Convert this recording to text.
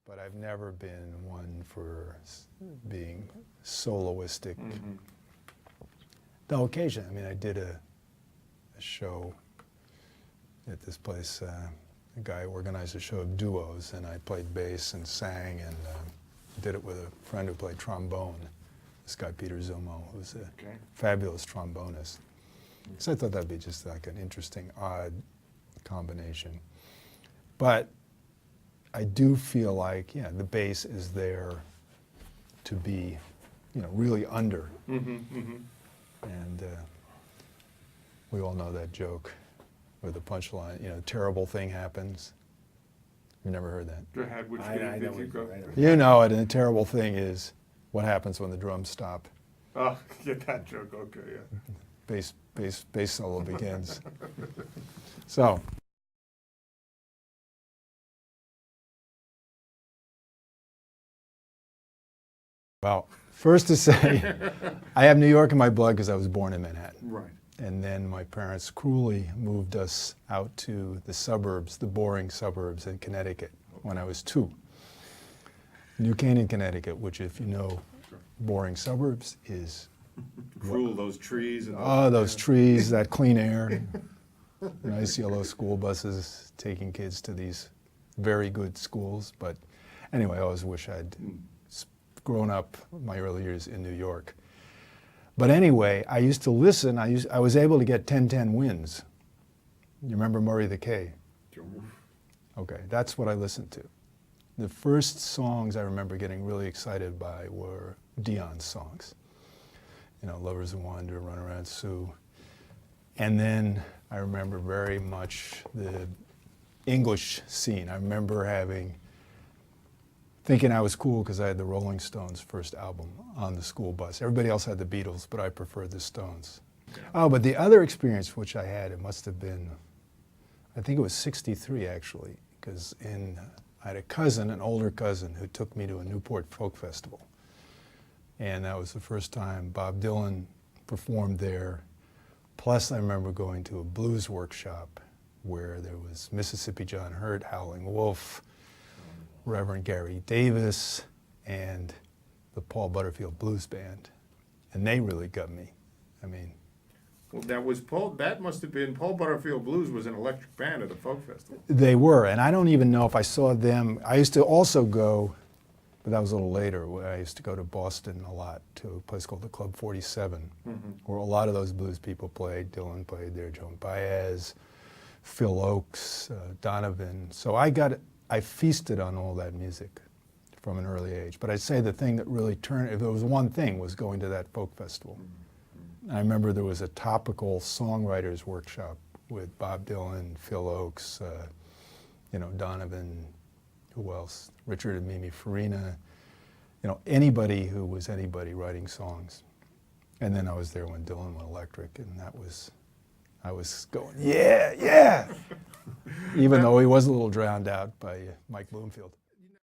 but I've never been one for being soloistic. Mm-hmm. Though occasionally, I mean, I did a show at this place. A guy organized a show of duos, and I played bass and sang, and did it with a friend who played trombone, this guy Peter Zumo, who's a fabulous trombonist. So I thought that'd be just like an interesting, odd combination. But I do feel like, yeah, the bass is there to be, you know, really under. Mm-hmm, mm-hmm. And we all know that joke where the punchline, you know, terrible thing happens. You've never heard that? Go ahead, which I did know you it, go? I know. You know it, and the terrible thing is what happens when the drums stop. Oh, get that joke, okay, yeah. Bass solo begins. So. Well, first to say, I have New York in my blood because I was born in Manhattan. Right. And then my parents cruelly moved us out to the suburbs, the boring suburbs in Connecticut when I was 2. New Canaan, Connecticut, which if you know boring suburbs is... Cruel, those trees. And those trees, that clean air, nice yellow school buses taking kids to these very good schools. But anyway, I always wish I'd grown up my early years in New York. But anyway, I used to listen. I was able to get 10-10 wins. You remember Murray the K? Okay, that's what I listened to. The first songs I remember getting really excited by were Dion's songs. You know, Lovers Who Wander, Run Around Sue. And then I remember very much the English scene. I remember thinking I was cool because I had the Rolling Stones' first album on the school bus. Everybody else had the Beatles, but I preferred the Stones. Oh, but the other experience which I had, it must have been, I think it was '63 actually, because I had a cousin, an older cousin, who took me to a Newport Folk Festival. And that was the first time Bob Dylan performed there. Plus, I remember going to a blues workshop where there was Mississippi John Hurt, Howling Wolf, Reverend Gary Davis, and the Paul Butterfield Blues Band. And they really got me. I mean... Well, that must have been, Paul Butterfield Blues was an electric band at the folk festival. They were, and I don't even know if I saw them. I used to also go, but that was a little later, where I used to go to Boston a lot, to a place called the Club 47, where a lot of those blues people played. Dylan played there, Joan Baez, Phil Oakes, Donovan. So I feasted on all that music from an early age. But I'd say the thing that really turned, if there was one thing, was going to that folk festival. I remember there was a topical songwriters workshop with Bob Dylan, Phil Oakes, you know, Donovan, who else? Richard and Mimi Farina, you know, anybody who was anybody writing songs. And then I was there when Dylan went electric, and I was going, yeah, yeah! Even though he was a little drowned out by Mike Bloomfield.